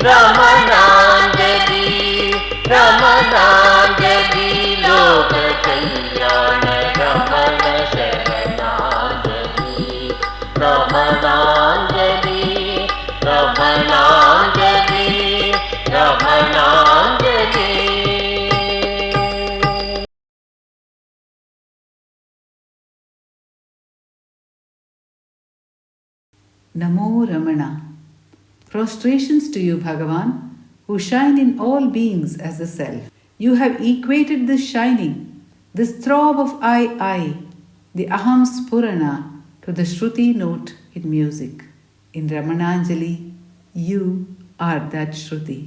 रमणांजलि रमणांजलि लोक कल्याण रमण शरणांजलि रमणांजलि रमणांजलि रमणांजलि। नमो Ramana. Prostrations to you, Bhagavan, who shine in all beings as the self. You have equated this shining, this throb of I, the Aham Spurana, to the Shruti note in music. In Ramananjali, you are that Shruti.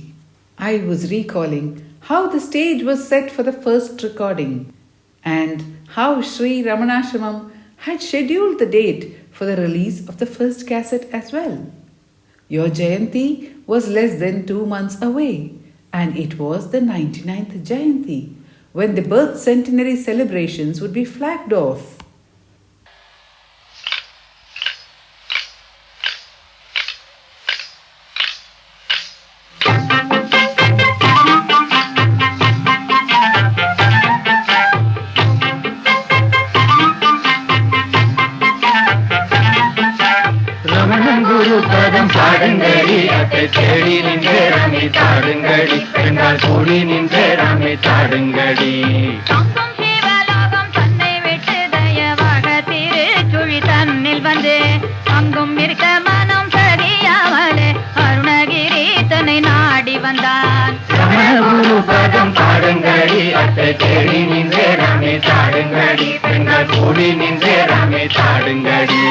I was recalling how the stage was set for the first recording and how Sri Ramanashramam had scheduled the date for the release of the first cassette as well. Your Jayanti was less than 2 months away, and it was the 99th Jayanti, when the birth centenary celebrations would be flagged off. பாடுங்கடி அத்தை தேடி நின்றே ராமி தாடுங்கடி பெண்ணால் கூடி நின்றே ராமி தாடுங்கடி. சிவலோகம் தன்னை விட்டு தயவாக திருச்சுழி தன்னில் வந்து அங்கும் இருக்க மனம் சரியாமலே அருணகிரி தன்னை நாடி வந்தான். ரமணகுரு பதம் பாடுங்கடி அத்தை தேடி நின்றே ராமி தாடுங்கடி பெண்ணால் கூடி நின்றே ராமி தாடுங்கடி.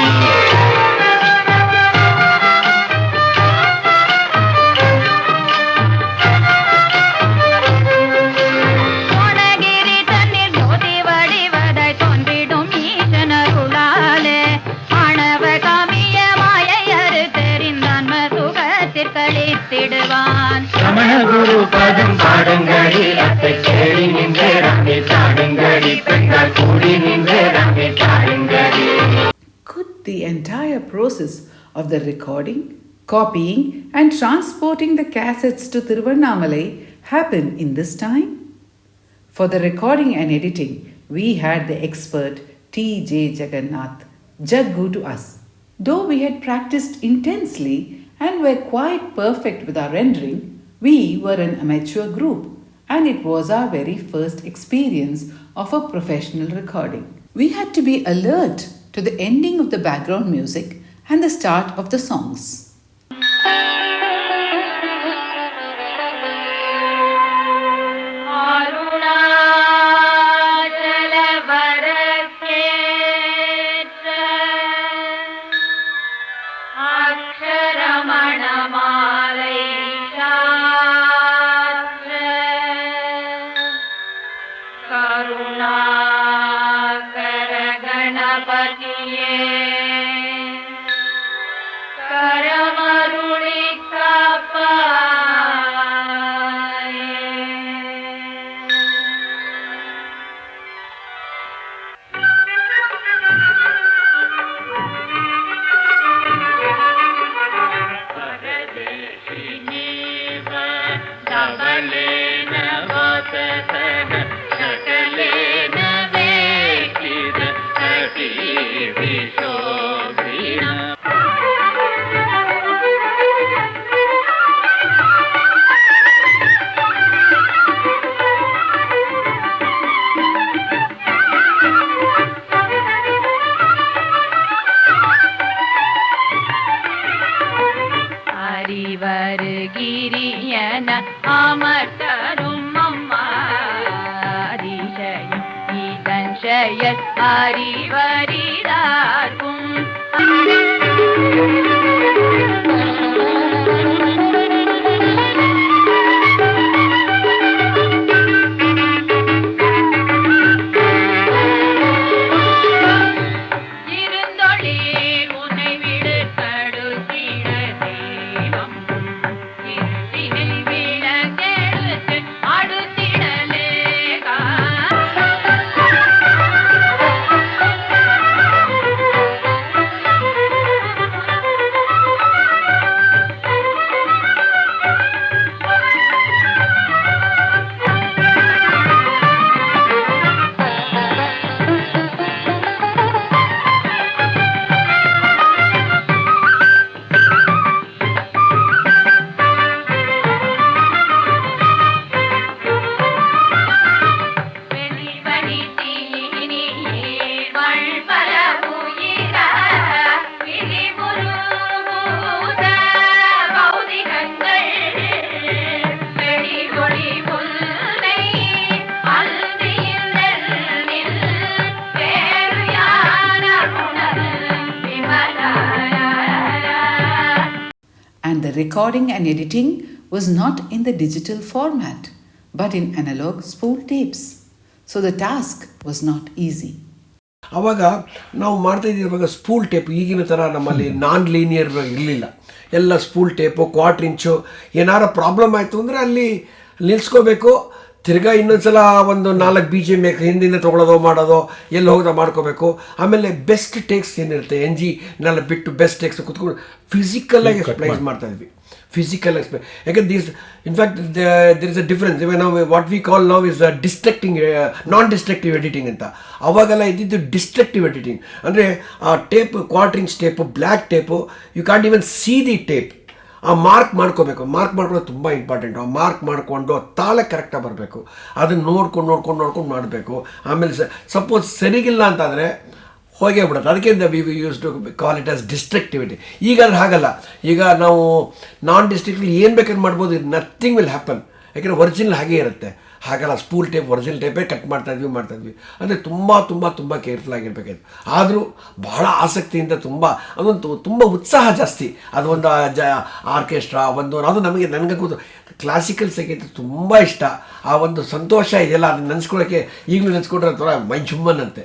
ரமணகுரு பதம் பாடுங்கடி அத்தை தேடி நின்றே ராமி தாடுங்கடி பெண்ணால் கூடி நின்றே Rami தாடுங்கடி. Could the entire process of the recording, copying and transporting the cassettes to Tiruvannamalai happen in this time? For the recording and editing, we had the expert T.J. Jagannath, Jaggu to us. Though we had practiced intensely and were quite perfect with our rendering, we were an amateur group and it was our very first experience of a professional recording. We had to be alert to the ending of the background music and the start of the songs. இருந்தொழி And the recording and editing was not in the digital format, but in analog spool tapes. So the task was not easy. ಆವಾಗ ನಾವು ಮಾಡ್ತಾ ಇದ್ದಿರುವಾಗ spool tape ಈಗಿನ ಥರ ನಮ್ಮಲ್ಲಿ non linear ಇರಲಿಲ್ಲ. ಎಲ್ಲ spool tape, quarter ಇಂಚು, ಏನಾರ problem ಆಯಿತು ಅಂದರೆ ಅಲ್ಲಿ ನಿಲ್ಲಿಸ್ಕೋಬೇಕು, ತಿರ್ಗಾ ಇನ್ನೊಂದ್ಸಲ ಒಂದು 4 BGM ಹಿಂದಿಂದ ತೊಗೊಳೋದೋ ಮಾಡೋದೋ ಎಲ್ಲಿ ಹೋಗೋದೋ ಮಾಡ್ಕೋಬೇಕು. ಆಮೇಲೆ ಬೆಸ್ಟ್ ಟೇಕ್ಸ್ ಏನಿರುತ್ತೆ NG ನೆಲ್ಲ ಬಿಟ್ಟು ಬೆಸ್ಟ್ ಟೇಕ್ಸ್ ಕುತ್ಕೊಂಡು ಫಿಸಿಕಲಾಗಿ ಎಕ್ಸ್ಪ್ಲೈಸ್ ಮಾಡ್ತಾಯಿದ್ವಿ. ಫಿಸಿಕಲ್ ಎಕ್ಸ್ಪ್ಲೈನ್, ಯಾಕಂದ್ರೆ this in fact there is a difference. ಇವಾಗ ನಾವು ವಾಟ್ ವಿ ಕಾಲ್ ನಾವು is destructing, non destructive editing ಅಂತ. ಅವಾಗೆಲ್ಲ ಇದ್ದಿದ್ದು ಡಿಸ್ಟ್ರಕ್ಟಿವ್ ಎಡಿಟಿಂಗ್. ಅಂದರೆ ಆ tape, quarter inch tape, black tape, you can't even see the tape. ಆ ಮಾರ್ಕ್ ಮಾಡ್ಕೋಬೇಕು. ಮಾರ್ಕ್ ಮಾಡ್ಕೊಳ್ಳೋದು ತುಂಬ ಇಂಪಾರ್ಟೆಂಟು. ಆ ಮಾರ್ಕ್ ಮಾಡಿಕೊಂಡು ತಾಳ ಕರೆಕ್ಟಾಗಿ ಬರಬೇಕು. ಅದನ್ನು ನೋಡ್ಕೊಂಡು ಮಾಡಬೇಕು. ಆಮೇಲೆ ಸಪೋಸ್ ಸರಿಗಿಲ್ಲ ಅಂತಂದರೆ ಹೋಗೇ ಬಿಡುತ್ತೆ. ಅದಕ್ಕೆ we used to call it as destructivity. ಈಗ ಅದು ಹಾಗಲ್ಲ. ಈಗ ನಾವು ನಾನ್ ಡಿಸ್ಟ್ರಕ್ಟಿವ್ ಏನು ಬೇಕಾದ್ರೆ ಮಾಡ್ಬೋದು, ನಥಿಂಗ್ ವಿಲ್ ಹ್ಯಾಪನ್. ಯಾಕೆಂದರೆ ಒರಿಜಿನಲ್ ಹಾಗೇ ಇರುತ್ತೆ. ಹಾಗಲ್ಲ, ಸ್ಪೂಲ್ ಟೇಪ್ ಒರಿಜಿನಲ್ ಟೇಪೇ ಕಟ್ ಮಾಡ್ತಾಯಿದ್ವಿ. ಅಂದರೆ ತುಂಬ ಕೇರ್ಫುಲ್ ಆಗಿರ್ಬೇಕಾಯ್ತು. ಆದರೂ ಬಹಳ ಆಸಕ್ತಿಯಿಂದ ಅದೊಂದು ತುಂಬ ಉತ್ಸಾಹ ಜಾಸ್ತಿ. ಅದೊಂದು ಆರ್ಕೆಸ್ಟ್ರಾ ಅದು ನನಗೆ ಕೂತು ಕ್ಲಾಸಿಕಲ್ ಸಂಗೀತ ತುಂಬ ಇಷ್ಟ. ಆ ಒಂದು ಸಂತೋಷ ಇದೆಯಲ್ಲ, ಅದನ್ನ ನೆನೆಸ್ಕೊಳ್ಳೋಕ್ಕೆ ಈಗಲೂ ನೆನೆಸ್ಕೊಂಡ್ರೆ ಥರ ಮೈ ಜುಮ್ಮನ್ನಂತೆ.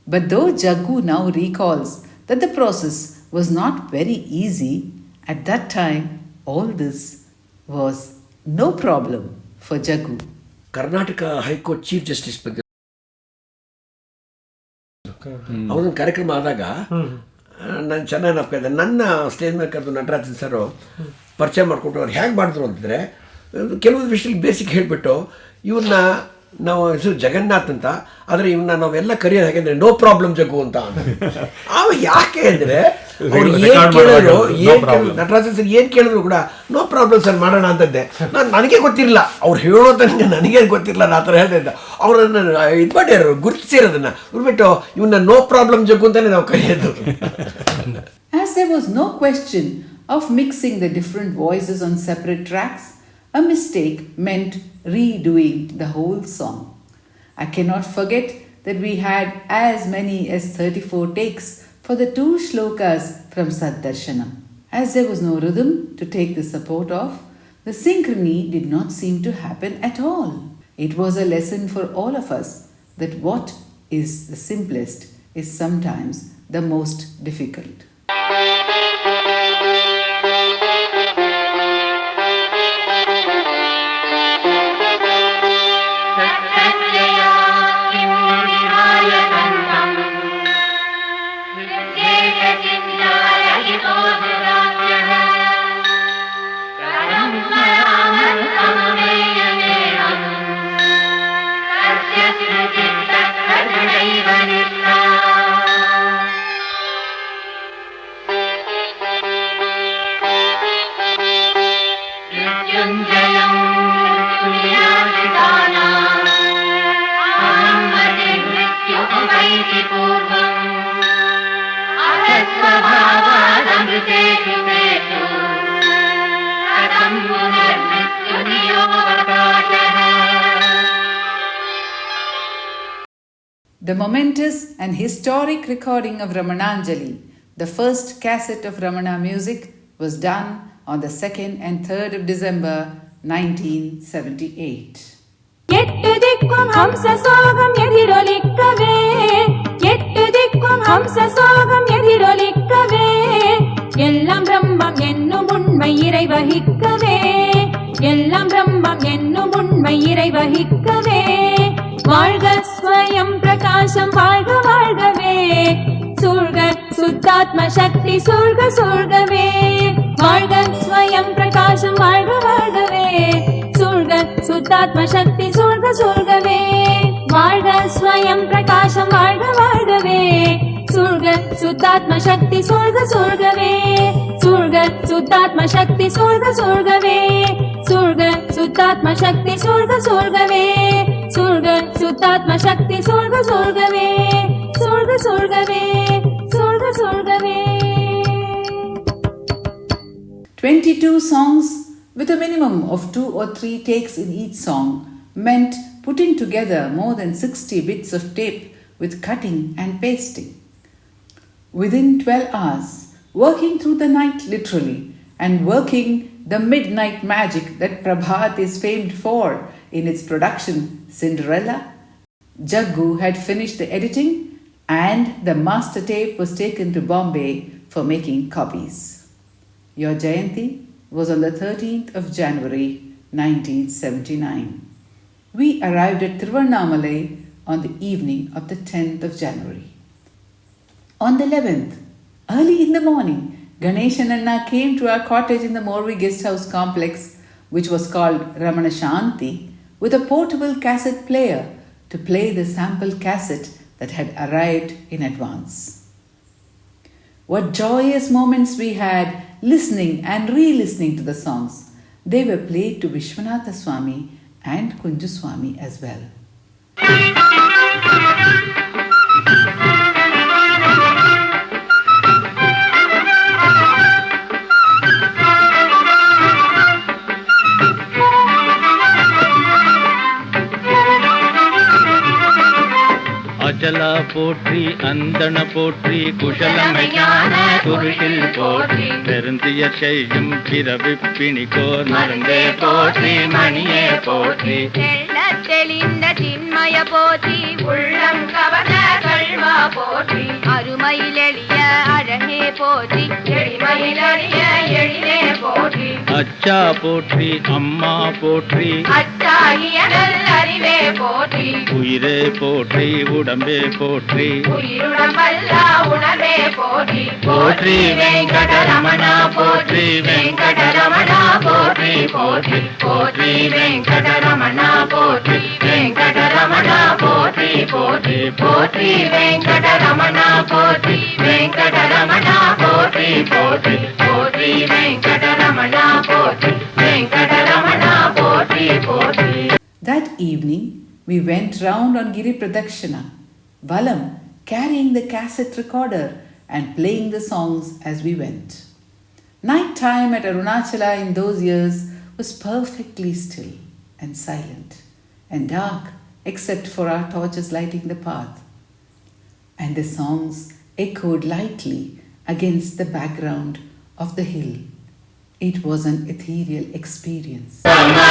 But though Jaggu now recalls that the process was not very easy, at that time all this was no problem for Jaggu. Karnataka high court chief justice ಬಗ್ಗೆ ಅವರೊಂದು ಕಾರ್ಯಕ್ರಮ ಆದಾಗ ನಾನು ಚೆನ್ನಾಗಿ ನೆನಪಿದೆ. ನನ್ನ ಸ್ಟೇಜ್ ಮೇಲೆ ಕರೆದು ನಟರಾಜನ್ ಸರ್ ಪರಿಚಯ ಮಾಡಿಕೊಟ್ಟು ಅವ್ರು ಹೇಗೆ ಮಾಡಿದ್ರು ಅಂತಂದರೆ, ಕೆಲವೊಂದು ವಿಷಯದಲ್ಲಿ ಬೇಸಿಕ್ ಹೇಳಿಬಿಟ್ಟು ಇವ್ರನ್ನ ನಾವು ಹೆಸರು ಜಗನ್ನಾಥ್ ಅಂತ, ಆದರೆ ಇವನ್ನ ನಾವೆಲ್ಲ ಕರೆಯೋದು ಹೇಗೆಂದರೆ ನೋ ಪ್ರಾಬ್ಲಮ್ ಜಗ್ಗು ಅಂತ. ಅವ ಯಾಕೆ ಅಂದರೆ ಅವ್ರು ಏನು ಕೇಳಿದ್ರು, ನಟರಾಜನ್ ಸರ್ ಏನು ಕೇಳಿದ್ರು ಕೂಡ ನೋ ಪ್ರಾಬ್ಲಮ್ ಸರ್ ಮಾಡೋಣ ಅಂತದ್ದೆ. ನನಗೆ ಗೊತ್ತಿರಲಿಲ್ಲ, ಅವ್ರು ಹೇಳೋ ತನಕ ನನಗೇನು ಗೊತ್ತಿರಲಿಲ್ಲ. ಆ ಥರ ಹೇಳ್ತಾ ಇದ್ದ. ಅವ್ರನ್ನ ಇದು ಮಾಡ್ಯಾರು, ಗುರುತಿಸಿರೋದನ್ನು ಬಿಟ್ಟು ಇವನ್ನ ನೋ ಪ್ರಾಬ್ಲಮ್ ಜಗ್ಗು ಅಂತಲೇ ನಾವು ಕರೆಯೋದು. As there was no question of mixing the different voices on separate tracks, a mistake meant redoing the whole song. I cannot forget that we had as many as 34 takes for the 2 shlokas from Saddarshanam. As there was no rhythm to take the support of, the synchrony did not seem to happen at all. It was a lesson for all of us that what is the simplest is sometimes the most difficult. The momentous and historic recording of Ramananjali, the first cassette of Ramana music, was done on the 2nd and 3rd of December 1978. எட்டு திக்கும் ஹம்ச சோகம் எதிரொலிக்கவே, எட்டு திக்கும் ஹம்ச சோகம் எதிரொலிக்கவே, எல்லாம் பிரம்மம் என்னும் உண்மை இறை வகிக்கவே, எல்லாம் பிரம்மம் என்னும் உண்மை இறை வகிக்கவே, வாழ்க ஸ்வயம் பிரகாசம் வாழ்க வாழ்கவே. சுத்தாத்ம சக்தி சொல்க சொல்கவே வாழ்க ஸ்வயம் பிரகாசம் வாழ்க வாழ்கவே சொல்க சுத்தாத்ம சக்தி சொல்க சொல்கவே வாழ்க ஸ்வயம் பிரகாசம் வாழ்க வாழ்கவே சொல்க சுத்தாத்ம சக்தி சொல்க சொல்கவே சொல்க சுத்தாத்ம சக்தி சொல்க சொல்கவே சொல்க சுத்தாத்ம சக்தி சொல்க சொல்கவே சொல்க சுத்தாத்ம சக்தி சொல்க சொல்கவே சொல்க சொல்கவே சொல்க சொல்கவே. 22 songs with a minimum of 2 or 3 takes in each song meant putting together more than 60 bits of tape with cutting and pasting. Within 12 hours, working through the night literally and working the midnight magic that Prabhat is famed for in its production Cinderella, Jaggu had finished the editing and the master tape was taken to Bombay for making copies. Your Jayanti was on the 13th of January 1979. We arrived at Tiruvannamalai on the evening of the 10th of January. On the 11th, early in the morning, Ganesh and Anna came to our cottage in the Morvi guest house complex, which was called Ramana Shanti, with a portable cassette player to play the sample cassette that had arrived in advance. What joyous moments we had listening and re-listening to the songs. They were played to Vishwanatha Swami and Kunju Swami as well. அச்சலா போற்றி அந்தண போற்றி குஷலமையான குருகில் போற்றி பெருந்திய செய்யும் பிறவி பிணிக்கோர் மருந்தே போற்றி மணியே போற்றி தெளிந்த சின்மய போற்றி உள்ளம் கவர்ந்த கல்வா போற்றி அருமையில் எளிய அழகே போற்றி எளிமையில் அழிய எழிலே போற்றி அச்சா போற்றி அம்மா போற்றி அச்சாகிய நல்லறிவே போற்றி உயிரே போற்றி உடம்பே போற்றி உயிருடம்பல்லா உணவே போற்றி போற்றி வெங்கடரமணா போற்றி வெங்கடரமணா போற்றி போற்றி போற்றி வெங்கடரமணா போற்றி வெங்கடரமணா போற்றி போற்றி போற்றி வெங்கடரமணா போற்றி வெங்கடரமணா போற்றி போற்றி போற்றி வெங்கடரமணா போற்றி வெங்கடரமணா போற்றி போற்றி. That evening, we went round on Giri Pradakshina, Valam carrying the cassette recorder and playing the songs as we went. Night time at Arunachala in those years was perfectly still and silent and dark except for our torches lighting the path. And the songs echoed lightly against the background of the hill. It was an ethereal experience. Rama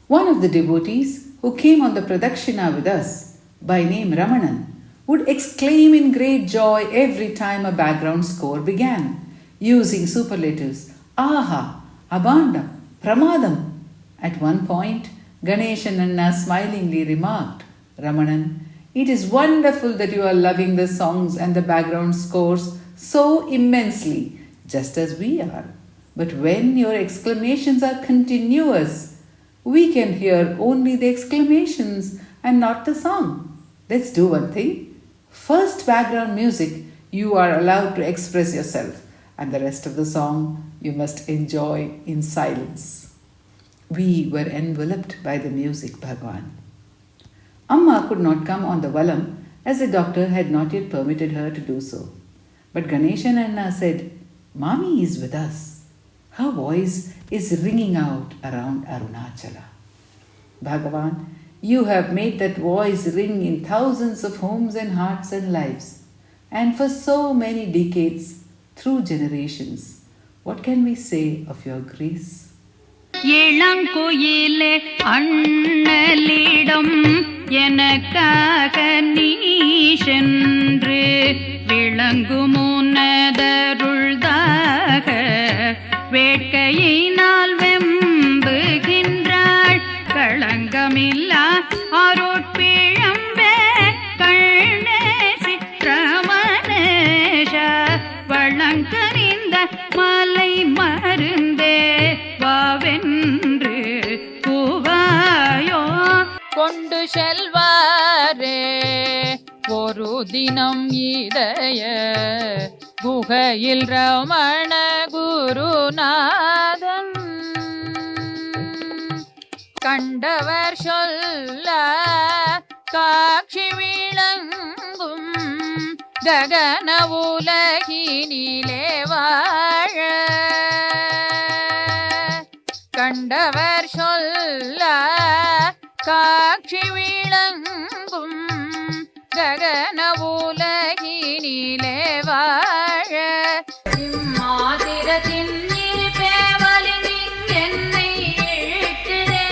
One of the devotees who came on the Pradakshina with us, by name Ramanan, would exclaim in great joy every time a background score began, using superlatives aha, abanda, pramadam. At one point, Ganesh and Anna smilingly remarked, Ramanan, it is wonderful that you are loving the songs and the background scores so immensely, just as we are. But when your exclamations are continuous, we can hear only the exclamations and not the song. Let's do one thing. First background music, you are allowed to express yourself, and the rest of the song you must enjoy in silence. We were enveloped by the music, Bhagwan. Amma could not come on the Valam as the doctor had not yet permitted her to do so. But Ganesh and Anna said, Mami is with us. Her voice is ringing out around Arunachala. Bhagavan, you have made that voice ring in thousands of homes and hearts and lives, and for so many decades, through generations. What can we say of your grace? இளங்குயிலே அண்ணலிடம் எனக்காக நீ சென்று விளங்குமுனதருள்தாக வேட்கையினால் வெம்புகின்றாள் களங்கமில்லா அருட்பிழம்பே கண்ணே சிற்றமனேஷ வளங்கனிந்த மலை மருந்தே வாவென்று கூவாயோ கொண்டு செல்வாரே ஒரு தினம் இதய குகையில் ரமண குருநாதன் கண்டவர் சொல்ல காட்சி விளங்கும் ககன உலகினிலே வாழ கண்டவர் சொல்ல காட்சி விளங்கும் ககன உலகினிலே வாழ இம்மாதிரத்தின் இருப்பேவலின் என்னை இழுக்குதே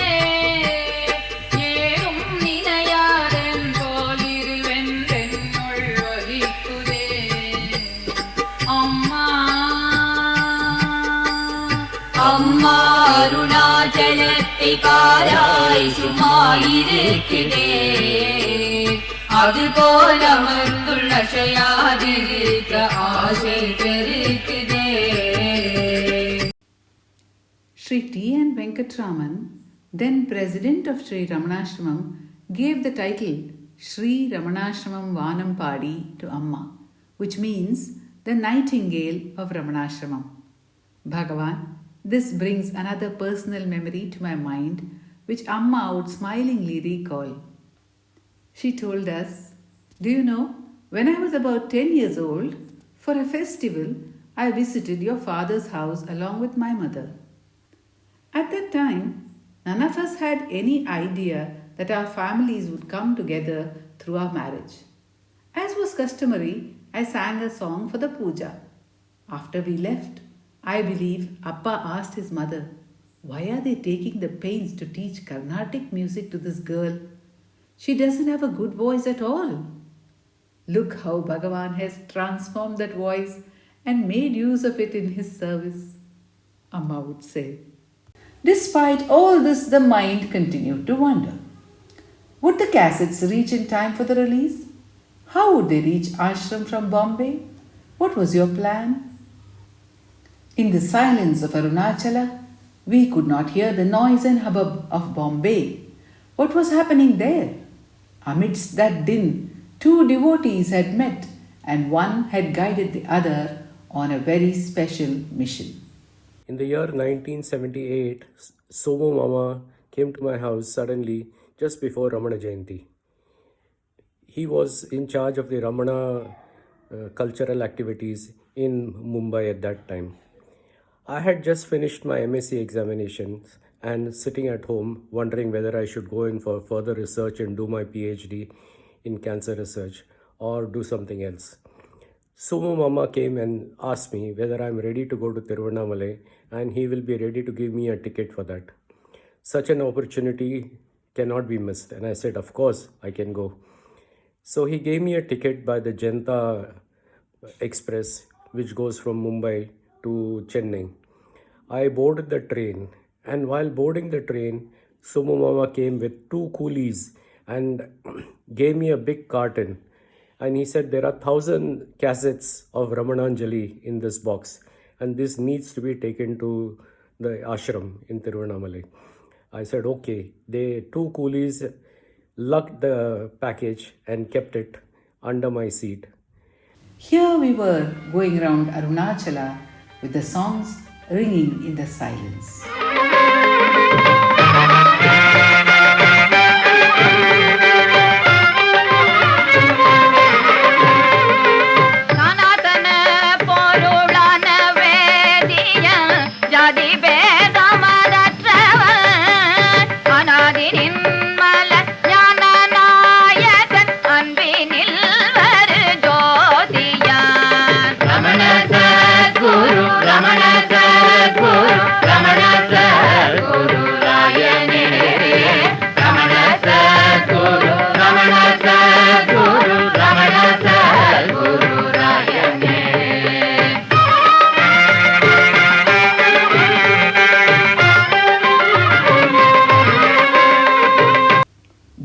ஏறும் நினையாதன் போலிருவென்றென்னுள் ஒலிக்குதே அம்மா அம்மா அருணாச்சலத்தை காராய் சும்மாயிருக்குதே அதுபோல அமர்ந்துள்ள செய்யாதிருக்க ஆசை பெருக்குதே. Sri T. N. Venkatraman, then president of Sri Ramanashramam, gave the title Sri Ramanashramam Vanampadi to Amma, which means the nightingale of Ramanashramam. Bhagavan, this brings another personal memory to my mind, which Amma would smilingly recall. She told us, do you know, when I was about 10 years old, for a festival, I visited your father's house along with my mother. At that time, none of us had any idea that our families would come together through our marriage. As was customary, I sang a song for the puja. After we left, I believe Appa asked his mother, why are they taking the pains to teach Carnatic music to this girl? She doesn't have a good voice at all. Look how Bhagavan has transformed that voice and made use of it in his service, Amma would say. Despite all this, the mind continued to wonder. Would the cassettes reach in time for the release? How would they reach Ashram from Bombay? What was your plan? In the silence of Arunachala, we could not hear the noise and hubbub of Bombay. What was happening there? Amidst that din, two devotees had met and one had guided the other on a very special mission. In the year 1978, Somo Mama came to my house suddenly just before Ramana Jayanti. He was in charge of the Ramana cultural activities in Mumbai at that time. I had just finished my MSc examinations and sitting at home wondering whether I should go in for further research and do my PhD in cancer research or do something else. Somo Mama came and asked me whether I'm ready to go to Tiruvannamalai and he will be ready to give me a ticket for that. such an opportunity cannot be missed. And I said, of course, I can go. So he gave me a ticket by the Janta Express, which goes from Mumbai to Chennai. I boarded the train, and while boarding the train, Sumo Mama came with two coolies and gave me a big carton. And he said, there are 1,000 cassettes of Ramananjali in this box, and this needs to be taken to the ashram in Tiruvannamalai. I said, okay. The two coolies lugged the package and kept it under my seat. Here we were going around Arunachala with the songs ringing in the silence. சனாதன பொருளான வேதியன் ஜாதி பேதமதற்றவன் அநாதி நின்மல ஞான நாயகன் அன்பினில் வரு ஜோதியான் Ramana Sadhguru Ramana Sadhguru Ramana Sadhguru ராயனே Ramana Sadhguru Ramana Sadhguru Ramana Sadhguru ராயனே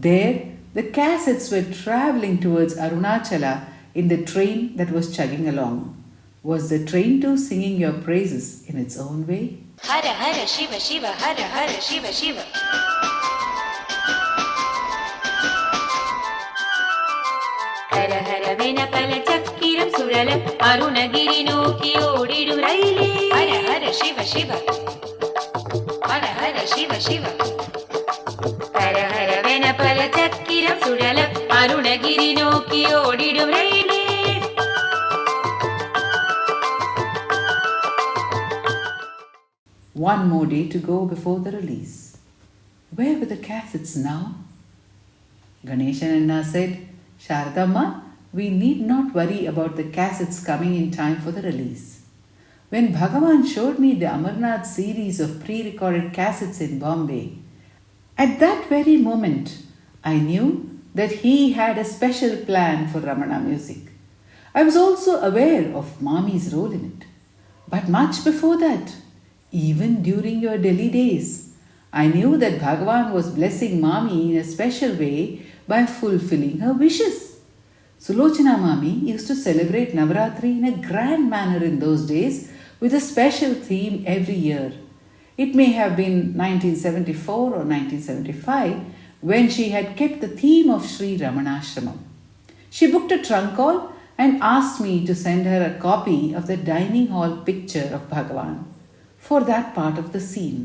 There, the cassettes were traveling towards Arunachala in the train that was chugging along. Was the train too singing your praises in its own way? Hara Hara Shiva Shiva Hara Hara Shiva Shiva. Hara ஹரவென பல சக்கிரம் சுழல அருணகிரி நோக்கி ஓடிடும் ரயிலே ஹர ஹர சிவ சிவ ஹர ஹர சிவ சிவ ஹர ஹரவென பல சக்கிரம் சுழல அருணகிரி நோக்கி ஓடிடும் ரயிலே. One more day to go before the release. Where were the cassettes now? Ganesha and Anna said, Sharadamma, we need not worry about the cassettes coming in time for the release. When Bhagavan showed me the Amarnath series of pre-recorded cassettes in Bombay, at that very moment, I knew that he had a special plan for Ramana music. I was also aware of Mami's role in it. But much before that, even during your Delhi days, I knew that Bhagavan was blessing Mami in a special way by fulfilling her wishes. Sulochana Mami used to celebrate Navaratri in a grand manner in those days with a special theme every year. It may have been 1974 or 1975 when she had kept the theme of Sri Ramanashramam. She booked a trunk call and asked me to send her a copy of the dining hall picture of Bhagavan for that part of the scene.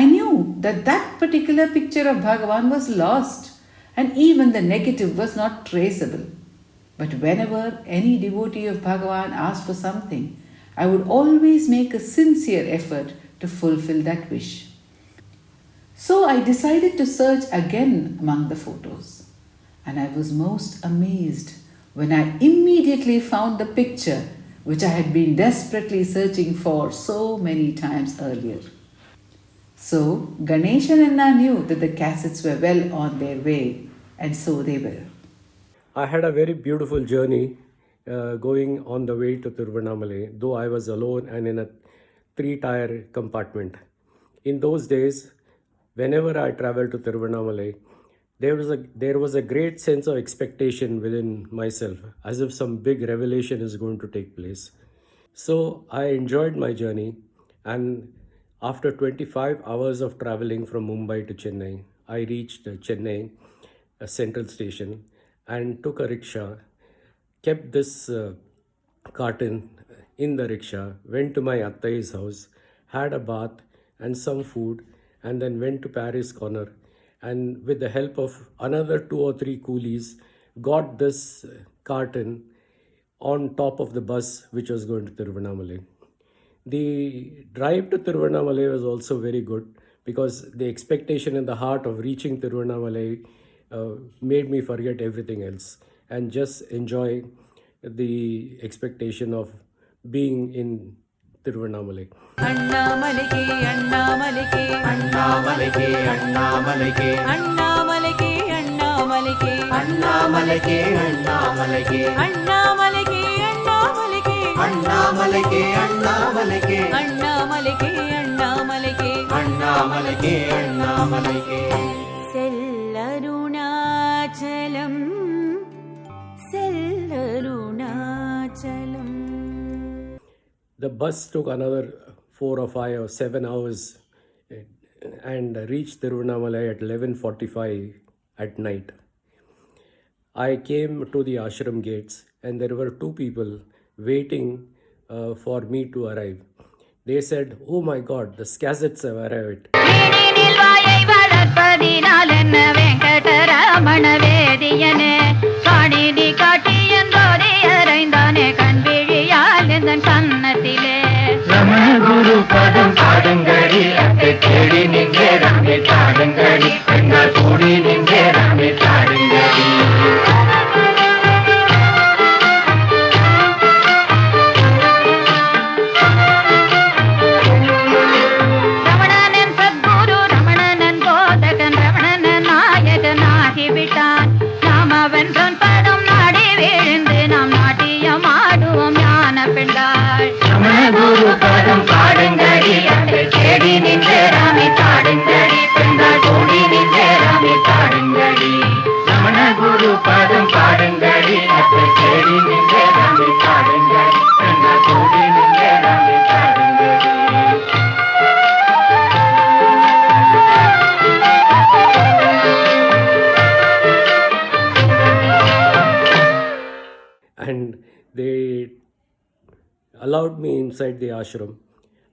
I knew that that particular picture of Bhagavan was lost and even the negative was not traceable. But whenever any devotee of Bhagavan asked for something, I would always make a sincere effort to fulfill that wish. So I decided to search again among the photos, and I was most amazed when I immediately found the picture which I had been desperately searching for so many times earlier. So Ganesh and Anna knew that the cassettes were well on their way, and so they were. I had a very beautiful journey going on the way to Tiruvannamalai, though I was alone and in a 3-tier compartment. In those days, whenever I traveled to Tiruvannamalai, there was a great sense of expectation within myself, as if some big revelation is going to take place. So I enjoyed my journey, and after 25 hours of traveling from Mumbai to Chennai, I reached Chennai Central Station and took a rickshaw, kept this carton in the rickshaw, went to my Attai's house, had a bath and some food, and then went to Paris Corner, and with the help of another 2 or 3 coolies, got this carton on top of the bus which was going to Tiruvannamalai. The drive to Tiruvannamalai was also very good because the expectation in the heart of reaching Tiruvannamalai made me forget everything else and just enjoy the expectation of being in Tiruvannamalai. ಅಣ್ಣಾಮಲೆಗೆ ಅಣ್ಣಾಮಲೆಗೆ ಅಣ್ಣಾಮಲೆಗೆ ಅಣ್ಣಾಮಲೆಗೆ ಅಣ್ಣಾಮಲೆಗೆ ಅಣ್ಣಾಮಲೆಗೆ ಅಣ್ಣಾಮಲೆಗೆ ಅಣ್ಣಾಮಲೆಗೆ ಅಣ್ಣಾಮಲೆಗೆ ಅಣ್ಣಾಮಲೆಗೆ ಅಣ್ಣಾಮಲೆಗೆ ಅಣ್ಣಾಮಲೆಗೆ ಅಣ್ಣಾಮಲೆಗೆ ಅಣ್ಣಾಮಲೆಗೆ ಅಣ್ಣಾಮಲೆಗೆ ಅಣ್ಣಾಮಲೆಗೆ സെല്ലരുണാചലം സെല്ലരുണാചലം. The bus took another 4 or 5 or 7 hours and reached Tiruvannamalai at 11:45 at night. I came to the ashram gates and there were 2 people waiting for me to arrive. They said, "Oh my God, the Skazets have arrived." வீணினில் வாயை வளர்ப்பதினால் என்ன வெங்கடரமண வேதியனே காணினி காட்டி என்றோதி அறைந்தானே கண் விழியால் எந்தன் கன்னத்திலே ரமண குரு பதம் பாடுங்கடி அத்தை தேடி நின்றே ராமே பாடுங்கடி பெண்கள் கூடி நின்றே ராமே பாடுங்கடி ரமணனன் சத்குரு ரமணனன் போதகன் ரமணனன் நாயகனாகிவிட்டான் நாம் அவன்றன் பதம் நாடி விழுந்து நாம் நாட்டியம் ஆடுவோம் ஞான பெண்டாள் ரமண குரு பதம் பாடுங்கடி அத்தை தேடி நின்றே ராமே பாடுங்கடி பெண்கள் கூடி நின்றே ராமே பாடுங்கடி ரமண குரு பதம் பாடுங்கடி அத்தை தேடி நின்றே ராமே பாடுங்கடி பெண்கள் கூடி நின்றே ராமே பாடுங்கடி And they allowed me inside the ashram,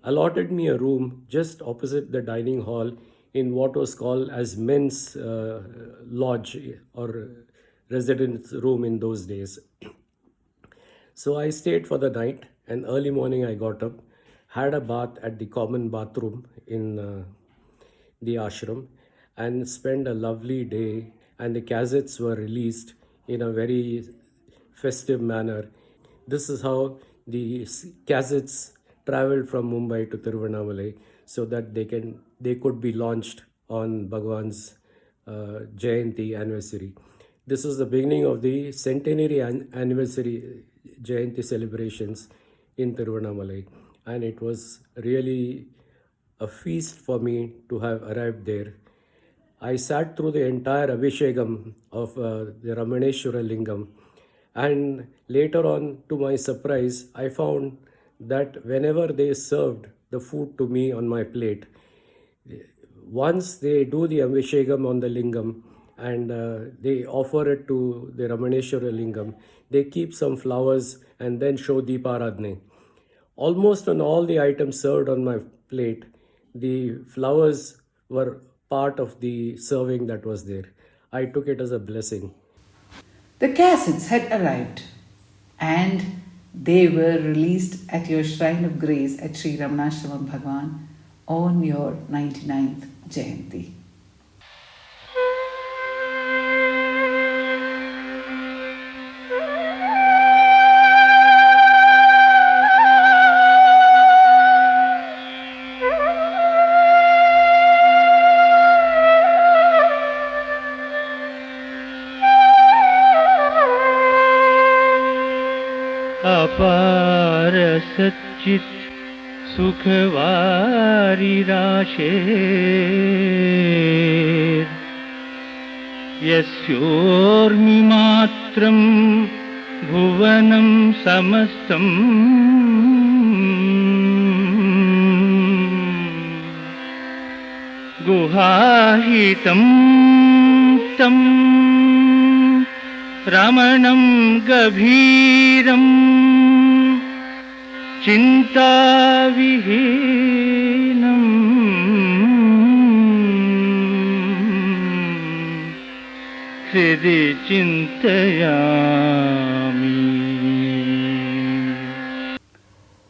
allotted me a room just opposite the dining hall in what was called as men's lodge or residence room in those days. So I stayed for the night and early morning I got up, had a bath at the common bathroom in the ashram and spent a lovely day, and the cassettes were released in a very festive manner. This is how the cassettes traveled from Mumbai to Tiruvannamalai so that they could be launched on Bhagwan's Jayanti anniversary. This was the beginning of the centenary anniversary Jayanti celebrations in Tiruvannamalai, and it was really a feast for me to have arrived there. I sat through the entire Abhishekam of the Ramaneshwara Lingam, and later on, to my surprise, I found that whenever they served the food to me on my plate, once they do the Abhishekam on the Lingam and they offer it to the Ramaneshwara Lingam, they keep some flowers and then show Deeparadhane. Almost on all the items served on my plate, the flowers were part of the serving that was there. I took it as a blessing. The cassettes had arrived and they were released at your Shrine of Grace at Sri Ramanashramam Bhagwan on your 99th Jayanti. अपार सच्चित सुखवारी राशे यस्योर्मि मात्रं भुवनं समस्तम् गुहाहितं तं रमणं गभीरं चिन्ताविहीनं हृदि चिन्तयामि.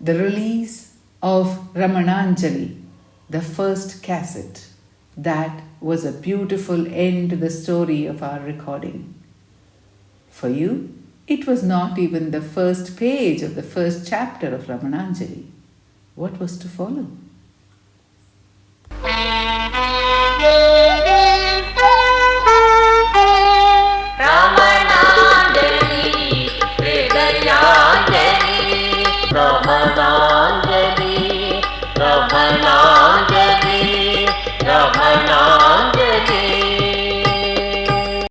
The release of Ramananjali, the first cassette, that was a beautiful end to the story of our recording. For you, it was not even the first page of the first chapter of Ramananjali. what was to follow?